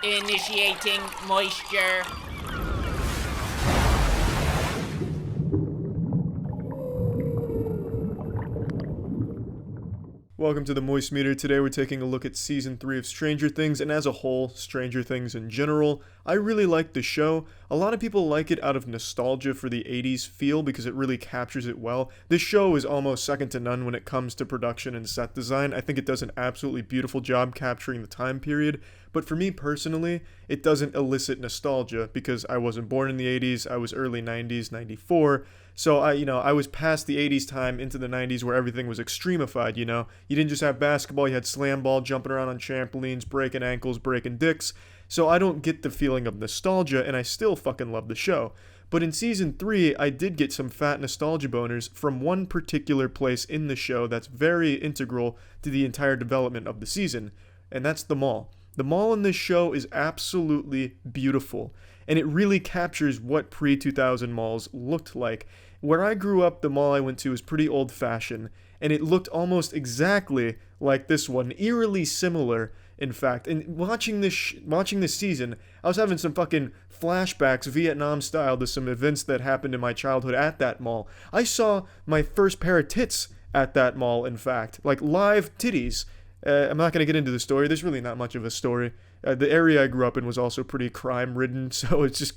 Initiating moisture. Welcome to the Moist Meter. Today we're taking a look at Season 3 of Stranger Things, and as a whole, Stranger Things in general. I really like the show. A lot of people like it out of nostalgia for the 80s feel because it really captures it well. This show is almost second to none when it comes to production and set design. I think it does an absolutely beautiful job capturing the time period. But for me personally, it doesn't elicit nostalgia because I wasn't born in the 80s. I was early 90s, 94. So I was past the 80s time into the 90s where everything was extremified, You didn't just have basketball, you had slam ball, jumping around on trampolines, breaking ankles, breaking dicks. So I don't get the feeling of nostalgia, and I still fucking love the show. But in Season 3, I did get some fat nostalgia boners from one particular place in the show that's very integral to the entire development of the season, and that's the mall. The mall in this show is absolutely beautiful, and it really captures what pre-2000 malls looked like. Where I grew up, the mall I went to was pretty old-fashioned, and it looked almost exactly like this one, eerily similar, in fact. And watching this season, I was having some fucking flashbacks, Vietnam style, to some events that happened in my childhood at that mall. I saw my first pair of tits at that mall, in fact, like live titties. I'm not going to get into the story. There's really not much of a story. The area I grew up in was also pretty crime-ridden, so it's just,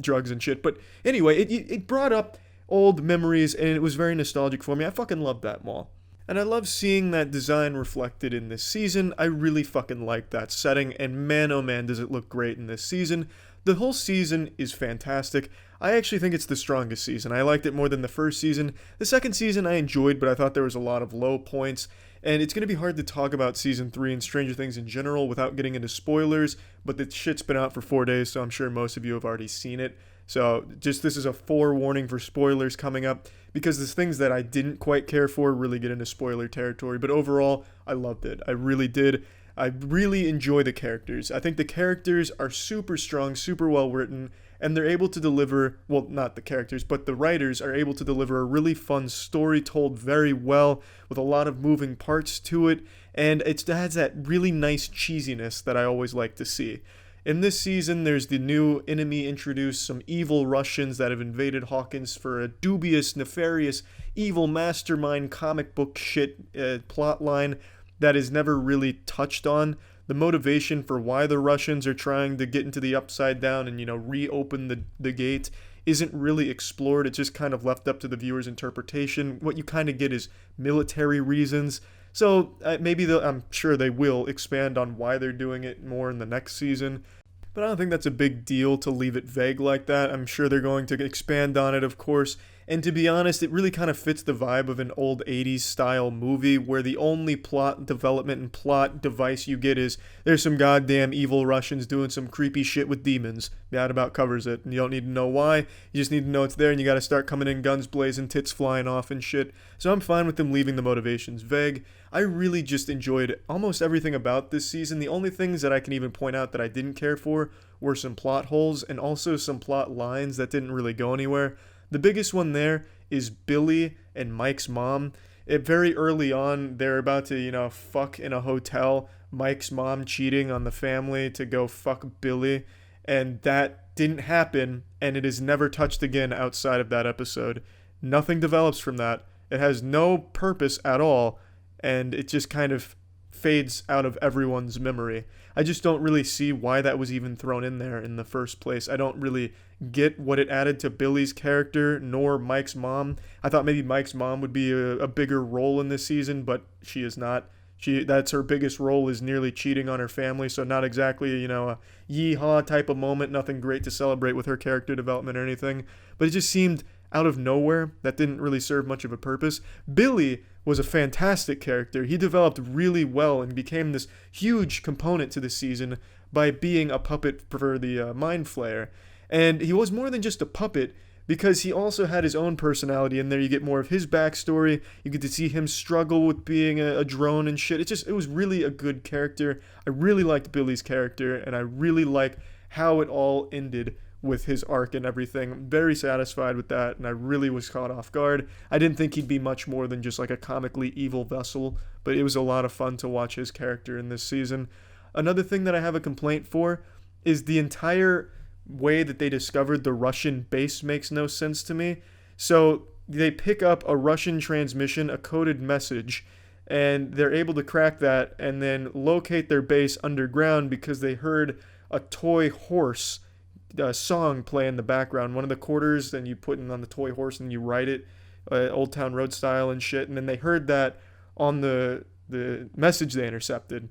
drugs and shit. But anyway, it brought up old memories, and it was very nostalgic for me. I fucking loved that mall. And I love seeing that design reflected in this season. I really fucking like that setting, and man oh man does it look great in this season. The whole season is fantastic. I actually think it's the strongest season. I liked it more than the first season. The second season I enjoyed, but I thought there was a lot of low points. And it's going to be hard to talk about Season 3 and Stranger Things in general without getting into spoilers, but the shit's been out for 4 days, so I'm sure most of you have already seen it. So just this is a forewarning for spoilers coming up, because there's things that I didn't quite care for really get into spoiler territory, but overall, I loved it. I really did. I really enjoy the characters. I think the characters are super strong, super well written, and they're able to deliver, well, not the characters, but the writers are able to deliver a really fun story told very well with a lot of moving parts to it, and it has that really nice cheesiness that I always like to see. In this season, there's the new enemy introduced, some evil Russians that have invaded Hawkins for a dubious, nefarious, evil mastermind comic book shit plot line that is never really touched on. The motivation for why the Russians are trying to get into the Upside Down and, reopen the gate isn't really explored. It's just kind of left up to the viewer's interpretation. What you kind of get is military reasons. So I'm sure they will expand on why they're doing it more in the next season. But I don't think that's a big deal to leave it vague like that. I'm sure they're going to expand on it, of course. And to be honest, it really kind of fits the vibe of an old 80s style movie where the only plot development and plot device you get is there's some goddamn evil Russians doing some creepy shit with demons. That about covers it. And you don't need to know why. You just need to know it's there, and you got to start coming in guns blazing, tits flying off and shit. So I'm fine with them leaving the motivations vague. I really just enjoyed almost everything about this season. The only things that I can even point out that I didn't care for were some plot holes and also some plot lines that didn't really go anywhere. The biggest one there is Billy and Mike's mom. Very early on, they're about to, fuck in a hotel. Mike's mom cheating on the family to go fuck Billy. And that didn't happen, and it is never touched again outside of that episode. Nothing develops from that. It has no purpose at all, and it just kind of fades out of everyone's memory. I just don't really see why that was even thrown in there in the first place. I don't really get what it added to Billy's character, nor Mike's mom. I thought maybe Mike's mom would be a bigger role in this season, but she is not. That's her biggest role, is nearly cheating on her family, so not exactly, a yeehaw type of moment, nothing great to celebrate with her character development or anything, but it just seemed out of nowhere. That didn't really serve much of a purpose. Billy was a fantastic character. He developed really well and became this huge component to the season by being a puppet for the Mind Flayer. And he was more than just a puppet, because he also had his own personality in there. You get more of his backstory. You get to see him struggle with being a drone and shit. It was really a good character. I really liked Billy's character, and I really like how it all ended with his arc and everything. Very satisfied with that, and I really was caught off guard. I didn't think he'd be much more than just like a comically evil vessel, but it was a lot of fun to watch his character in this season. Another thing that I have a complaint for is the entire way that they discovered the Russian base makes no sense to me. So they pick up a Russian transmission, a coded message, and they're able to crack that and then locate their base underground because they heard a toy horse song play in the background. One of the quarters, then you put it on the toy horse and you write it, Old Town Road style and shit. And then they heard that on the message they intercepted.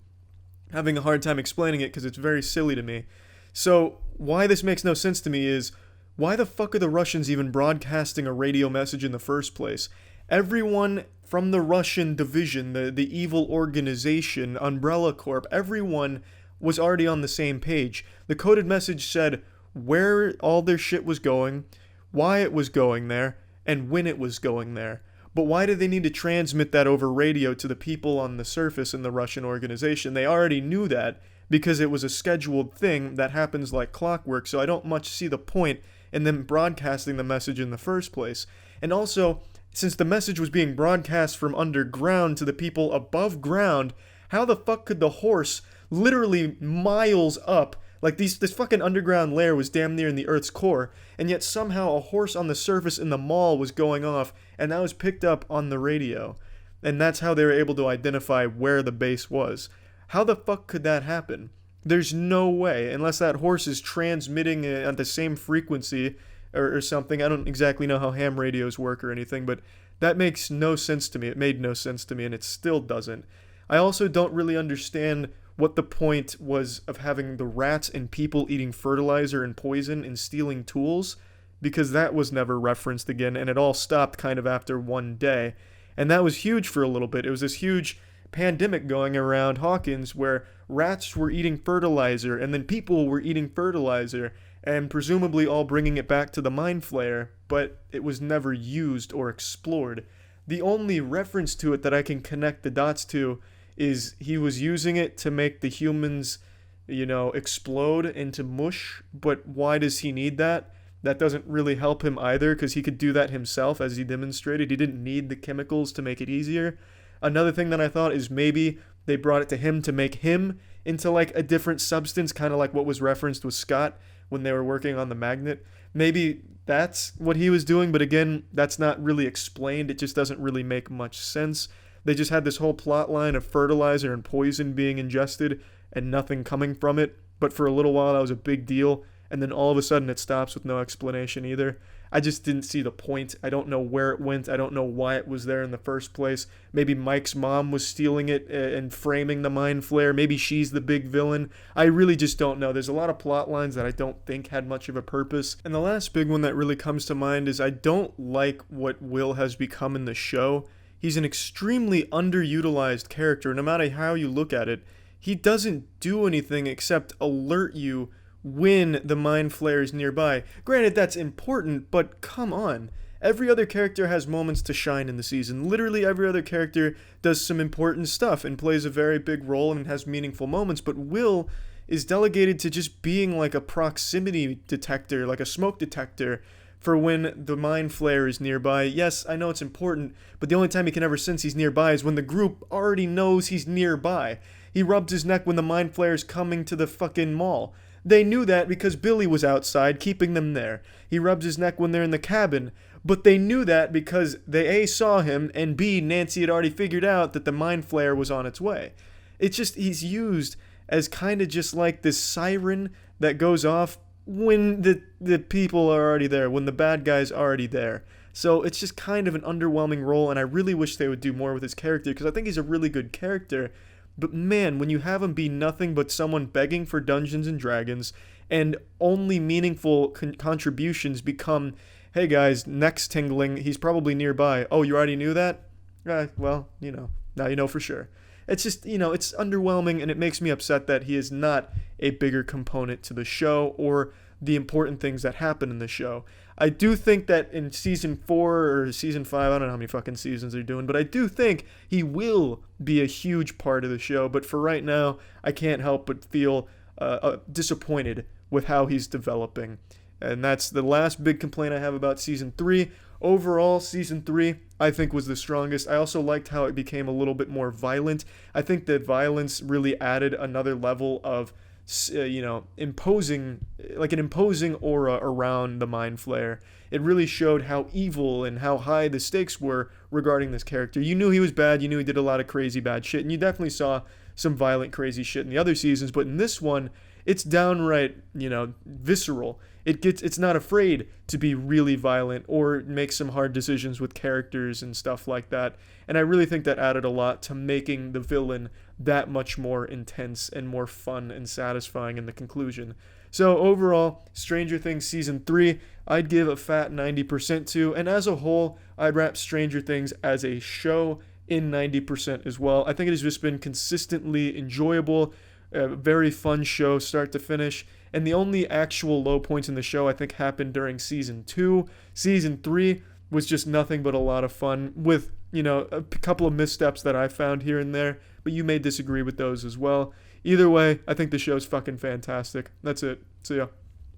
Having a hard time explaining it because it's very silly to me. So why this makes no sense to me is, why the fuck are the Russians even broadcasting a radio message in the first place? Everyone from the Russian division, the evil organization, Umbrella Corp, everyone was already on the same page. The coded message said where all their shit was going, why it was going there, and when it was going there. But why did they need to transmit that over radio to the people on the surface in the Russian organization? They already knew that because it was a scheduled thing that happens like clockwork, so I don't much see the point in them broadcasting the message in the first place. And also, since the message was being broadcast from underground to the people above ground, how the fuck could the horse literally miles up, like this fucking underground lair was damn near in the Earth's core, and yet somehow a horse on the surface in the mall was going off, and that was picked up on the radio. And that's how they were able to identify where the base was. How the fuck could that happen? There's no way, unless that horse is transmitting at the same frequency or something. I don't exactly know how ham radios work or anything, but that makes no sense to me. It made no sense to me, and it still doesn't. I also don't really understand what the point was of having the rats and people eating fertilizer and poison and stealing tools, because that was never referenced again, and it all stopped kind of after one day. And that was huge for a little bit. It was this huge pandemic going around Hawkins where rats were eating fertilizer and then people were eating fertilizer and presumably all bringing it back to the Mind Flayer, but it was never used or explored. The only reference to it that I can connect the dots to is he was using it to make the humans, explode into mush, but why does he need that? That doesn't really help him either, because he could do that himself, as he demonstrated. He didn't need the chemicals to make it easier. Another thing that I thought is maybe they brought it to him to make him into like a different substance, kind of like what was referenced with Scott when they were working on the magnet. Maybe that's what he was doing, but again, that's not really explained. It just doesn't really make much sense. They just had this whole plot line of fertilizer and poison being ingested and nothing coming from it, but for a little while that was a big deal, and then all of a sudden it stops with no explanation either. I just didn't see the point. I don't know where it went. I don't know why it was there in the first place. Maybe Mike's mom was stealing it and framing the Mind Flayer. Maybe she's the big villain. I really just don't know. There's a lot of plot lines that I don't think had much of a purpose. And the last big one that really comes to mind is I don't like what Will has become in the show. He's an extremely underutilized character, no matter how you look at it. He doesn't do anything except alert you when the Mind Flayer is nearby. Granted, that's important, but come on. Every other character has moments to shine in the season. Literally every other character does some important stuff and plays a very big role and has meaningful moments, but Will is delegated to just being like a proximity detector, like a smoke detector, for when the Mind Flayer is nearby. Yes, I know it's important, but the only time he can ever sense he's nearby is when the group already knows he's nearby. He rubbed his neck when the Mind Flayer's coming to the fucking mall. They knew that because Billy was outside, keeping them there. He rubs his neck when they're in the cabin, but they knew that because they A, saw him, and B, Nancy had already figured out that the Mind Flayer was on its way. It's just, he's used as kind of just like this siren that goes off when the people are already there, when the bad guy's already there. So it's just kind of an underwhelming role, and I really wish they would do more with his character, because I think he's a really good character. But man, when you have him be nothing but someone begging for Dungeons and Dragons, and only meaningful contributions become, hey guys, neck's tingling, he's probably nearby. Oh, you already knew that? Well, now you know for sure. It's just, it's underwhelming, and it makes me upset that he is not a bigger component to the show or the important things that happen in the show. I do think that in season 4 or season 5, I don't know how many fucking seasons they're doing, but I do think he will be a huge part of the show. But for right now, I can't help but feel disappointed with how he's developing. And that's the last big complaint I have about season 3. overall, season 3 I think was the strongest. I also liked how it became a little bit more violent. I think that violence really added another level of imposing, like an imposing aura around the Mind Flayer. It really showed how evil and how high the stakes were regarding this character. You knew he was bad, you knew he did a lot of crazy bad shit, and you definitely saw some violent crazy shit in the other seasons, but in this one, it's downright, visceral. It's not afraid to be really violent or make some hard decisions with characters and stuff like that. And I really think that added a lot to making the villain that much more intense and more fun and satisfying in the conclusion. So overall, Stranger Things Season 3, I'd give a fat 90% to, and as a whole, I'd wrap Stranger Things as a show in 90% as well. I think it has just been consistently enjoyable, a very fun show start to finish, and the only actual low points in the show I think happened during Season 2. Season 3 was just nothing but a lot of fun with, a couple of missteps that I found here and there, but you may disagree with those as well. Either way, I think the show's fucking fantastic. That's it. See ya.